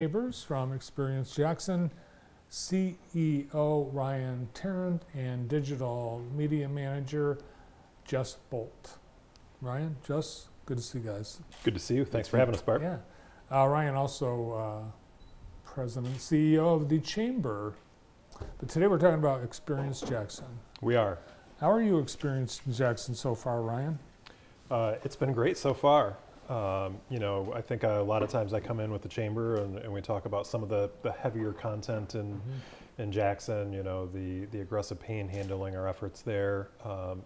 Neighbors from Experience Jackson, CEO Ryan Tarrant, and Digital Media Manager Jess Bolt. Ryan, Jess, good to see you guys. Good to see you. Thanks for having us, Bart. Yeah. Ryan also President, CEO of the Chamber. But today we're talking about Experience Jackson. We are. How are you experiencing Jackson so far, Ryan? It's been great so far. You know, I think a lot of times I come in with the Chamber and we talk about some of the heavier content in Jackson, you know, the aggressive panhandling, our efforts there.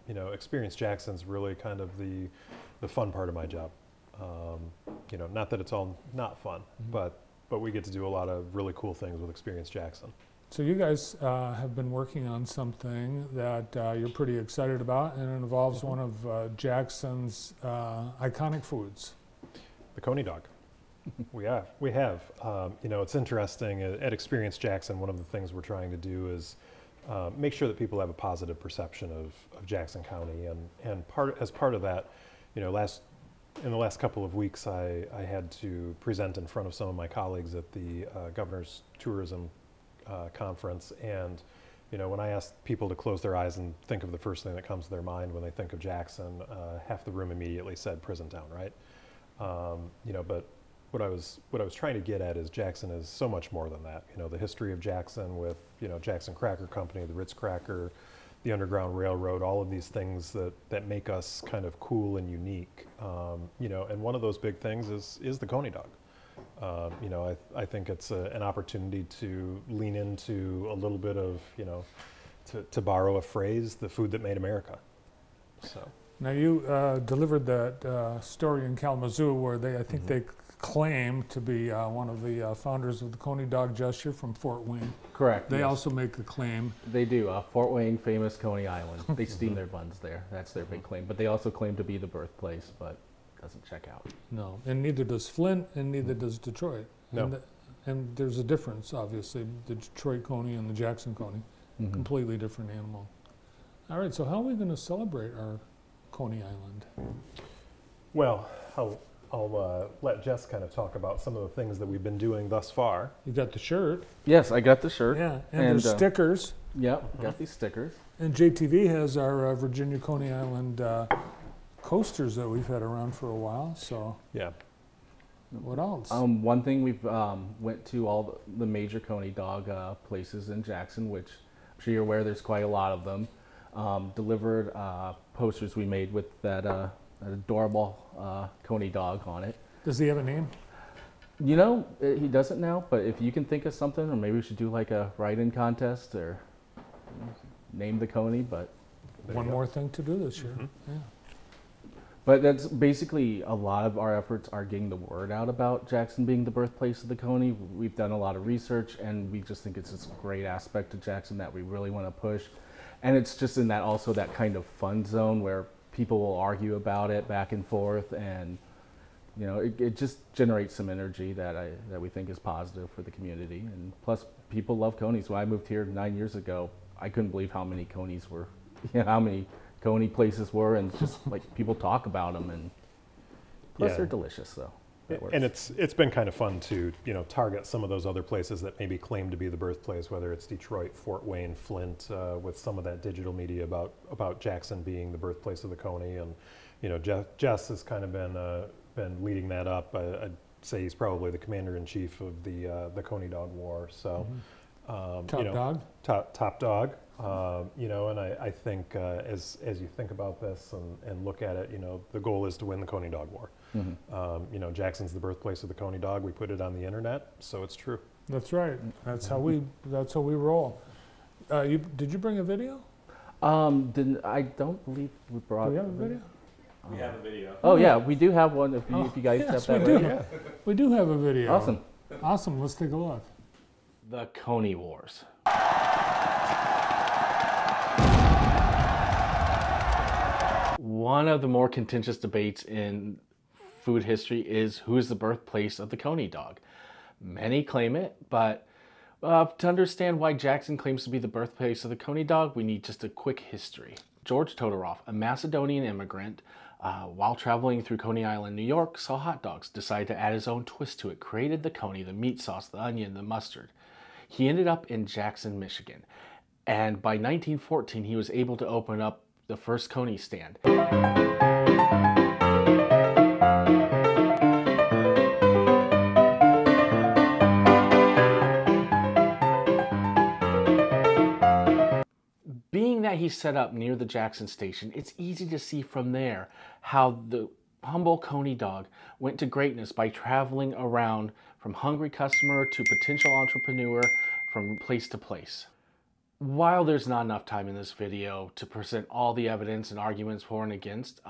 You know, Experience Jackson's really kind of the fun part of my job. You know, not that it's all not fun, but we get to do a lot of really cool things with Experience Jackson. So you guys have been working on something that you're pretty excited about, and it involves one of Jackson's iconic foods. The Coney dog. We have. You know, it's interesting, at Experience Jackson, one of the things we're trying to do is make sure that people have a positive perception of Jackson County, and as part of that, you know, in the last couple of weeks, I had to present in front of some of my colleagues at the Governor's Tourism conference, and you know, when I asked people to close their eyes and think of the first thing that comes to their mind when they think of Jackson, half the room immediately said prison town, right? You know, but what I was trying to get at is Jackson is so much more than that. You know, the history of Jackson with, you know, Jackson Cracker Company, the Ritz Cracker, the Underground Railroad, all of these things that make us kind of cool and unique. You know, and one of those big things is the Coney dog. You know, I think it's an opportunity to lean into a little bit of, you know, to borrow a phrase, the food that made America. So now you delivered that story in Kalamazoo where I think they claim to be one of the founders of the Coney dog gesture from Fort Wayne. Correct. They yes. also make a claim. They do. Fort Wayne, famous Coney Island. They steam their buns there. That's their big claim. But they also claim to be the birthplace, but doesn't check out. No, and neither does Flint, and neither does Detroit. No. And there's a difference, obviously, the Detroit Coney and the Jackson Coney. Completely different animal. All right, so how are we going to celebrate our Coney Island? Well, I'll let Jess kind of talk about some of the things that we've been doing thus far. You got the shirt. Yes, I got the shirt. Yeah, and there's stickers. Yep, got these stickers. And JTV has our Virginia Coney Island coasters that we've had around for a while. So yeah. What else? One thing, we've went to all the major Coney dog places in Jackson, which I'm sure you're aware there's quite a lot of them. Delivered posters we made with that adorable Coney dog on it. Does he have a name? You know, he doesn't now, but if you can think of something, or maybe we should do like a write-in contest or name the Coney, but... One more thing to do this year. Yeah. But that's basically a lot of our efforts are getting the word out about Jackson being the birthplace of the Coney. We've done a lot of research, and we just think it's this great aspect of Jackson that we really want to push. And it's just in that also that kind of fun zone where people will argue about it back and forth, and you know, it just generates some energy that we think is positive for the community. And plus, people love Coneys. When I moved here 9 years ago, I couldn't believe how many Coneys were, you know, how many Coney places were, and just like people talk about them, and plus they're delicious, so and it's been kind of fun to, you know, target some of those other places that maybe claim to be the birthplace, whether it's Detroit, Fort Wayne, Flint, with some of that digital media about Jackson being the birthplace of the Coney. And you know, Jess has kind of been leading that up. I'd say he's probably the commander-in-chief of the Coney Dog War. So Top you know, dog. Top dog. You know, and I think as you think about this and look at it, you know, the goal is to win the Coney Dog War. You know, Jackson's the birthplace of the Coney dog. We put it on the internet, so it's true. That's right. That's how we roll. Did you bring a video? I don't believe we brought. Do we have a video? We have a video. Oh yeah, we do have one. If you guys yes, have that, we do. ready. We do have a video. Awesome. Awesome. Let's take a look. The Coney Wars. One of the more contentious debates in food history is who is the birthplace of the Coney dog. Many claim it, but to understand why Jackson claims to be the birthplace of the Coney dog, we need just a quick history. George Todorov, a Macedonian immigrant, While traveling through Coney Island, New York, saw hot dogs, decided to add his own twist to it, created the Coney, the meat sauce, the onion, the mustard. He ended up in Jackson, Michigan. And by 1914, he was able to open up the first Coney stand. Being that he's set up near the Jackson station, it's easy to see from there how the humble Coney dog went to greatness by traveling around from hungry customer to potential entrepreneur from place to place. While there's not enough time in this video to present all the evidence and arguments for and against,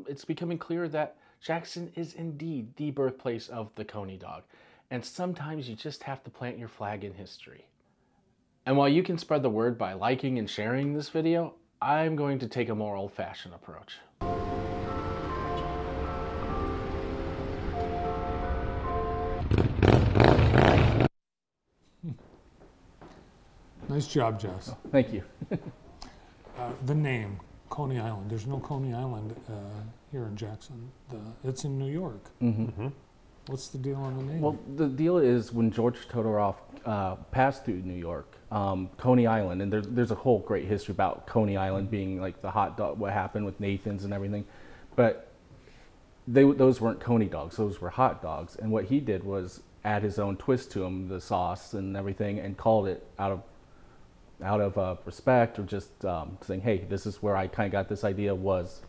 it's becoming clear that Jackson is indeed the birthplace of the Coney dog. And sometimes you just have to plant your flag in history. And while you can spread the word by liking and sharing this video, I'm going to take a more old-fashioned approach. Nice job, Jess. Oh, thank you. The name, Coney Island. There's no Coney Island here in Jackson. It's in New York. Mm-hmm. What's the deal on the name? Well, the deal is when George Todoroff passed through New York, Coney Island, and there's a whole great history about Coney Island being like the hot dog, what happened with Nathan's and everything, but those weren't Coney dogs, those were hot dogs. And what he did was add his own twist to them, the sauce and everything, and called it out of respect, or just saying, hey, this is where I kind of got this idea, was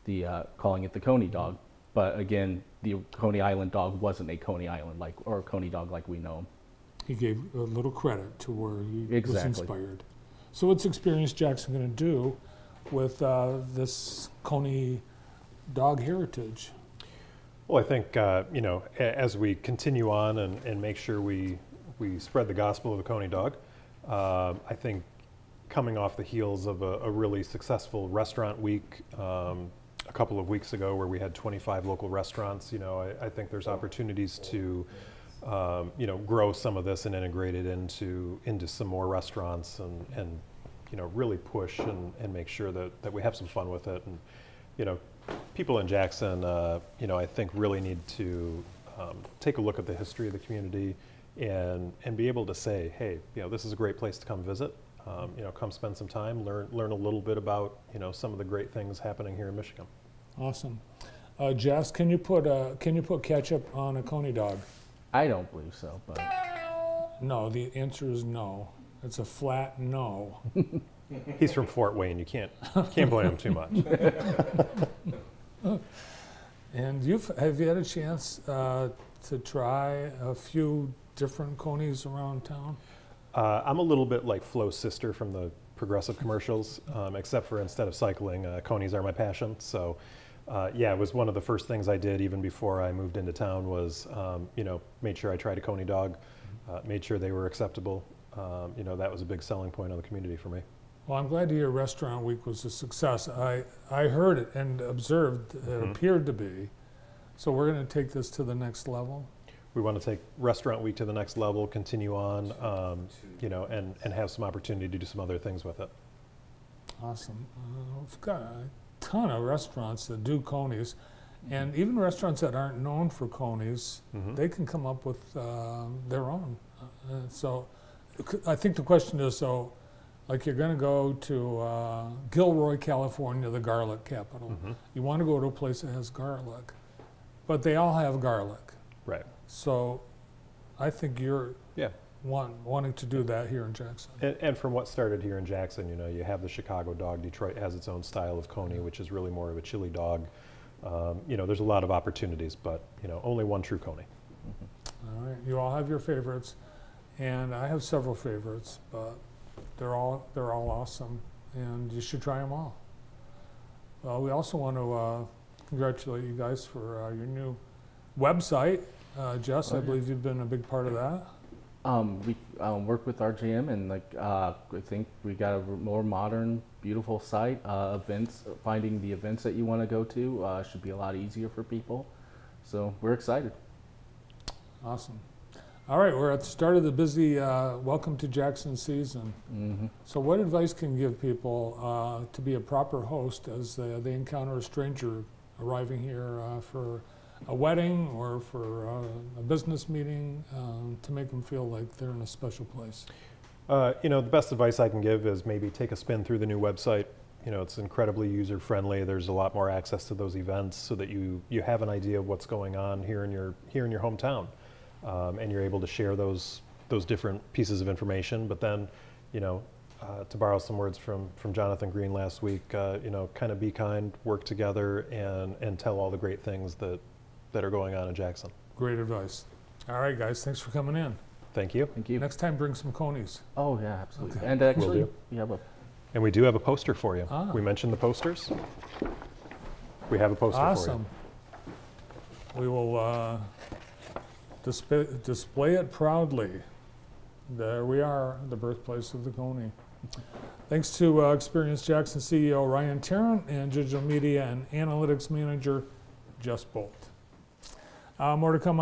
the calling it the Coney dog. But again, the Coney Island dog wasn't a Coney Island or a Coney dog like we know him. He gave a little credit to where he Exactly. was inspired. So what's Experience Jackson going to do with this Coney dog heritage? Well, I think, as we continue on and make sure we spread the gospel of the Coney dog, I think coming off the heels of a really successful restaurant week a couple of weeks ago where we had 25 local restaurants, I think there's opportunities to, grow some of this and integrate it into some more restaurants and really push and make sure that we have some fun with it. And, people in Jackson, I think really need to take a look at the history of the community and be able to say, hey, this is a great place to come visit. Come spend some time, learn a little bit about some of the great things happening here in Michigan. Awesome, Jess. Can you put ketchup on a Coney dog? I don't believe so, but No. The answer is no. It's a flat no. He's from Fort Wayne. You can't blame him too much. And have you had a chance to try a few different Coneys around town? I'm a little bit like Flo's sister from the Progressive commercials, except for instead of cycling, Coneys are my passion. So, it was one of the first things I did even before I moved into town was, made sure I tried a Coney dog, made sure they were acceptable. That was a big selling point of the community for me. Well, I'm glad to hear Restaurant Week was a success. I heard it and observed it appeared to be. So we're going to take this to the next level. We want to take Restaurant Week to the next level, continue on, and have some opportunity to do some other things with it. Awesome. We've got a ton of restaurants that do Coneys, and even restaurants that aren't known for Coneys, they can come up with their own. So I think the question is, like you're going to go to Gilroy, California, the garlic capital. You want to go to a place that has garlic, but they all have garlic. Right. So I think you're wanting to do that here in Jackson. And from what started here in Jackson, you have the Chicago dog. Detroit has its own style of Coney, which is really more of a chili dog. There's a lot of opportunities, but only one true Coney. All right, you all have your favorites, and I have several favorites, but they're all awesome, and you should try them all. We also want to congratulate you guys for your new website. Jess, I believe you've been a big part of that. We work with RJM, and I think we got a more modern, beautiful site. Events, finding the events that you want to go to should be a lot easier for people. So we're excited. Awesome. All right, we're at the start of the busy Welcome to Jackson season. So what advice can you give people to be a proper host as they encounter a stranger arriving here for a wedding or for a business meeting to make them feel like they're in a special place? You know, the best advice I can give is maybe take a spin through the new website. You know, it's incredibly user-friendly. There's a lot more access to those events so that you have an idea of what's going on here in your hometown, and you're able to share those different pieces of information. But then, you know, to borrow some words from Jonathan Green last week, you know, kind of be kind, work together, and tell all the great things that are going on in Jackson. Great advice. All right, guys, thanks for coming in. Thank you. Thank you. Next time, bring some Coneys. Oh yeah, absolutely. Okay. And actually, do. yeah, but And we do have a poster for you. Ah. We mentioned the posters. We have a poster Awesome. We will display it proudly. There we are, the birthplace of the Coney. Thanks to Experience Jackson CEO Ryan Tarrant and Digital Media and Analytics Manager Jess Bolt. More to come on.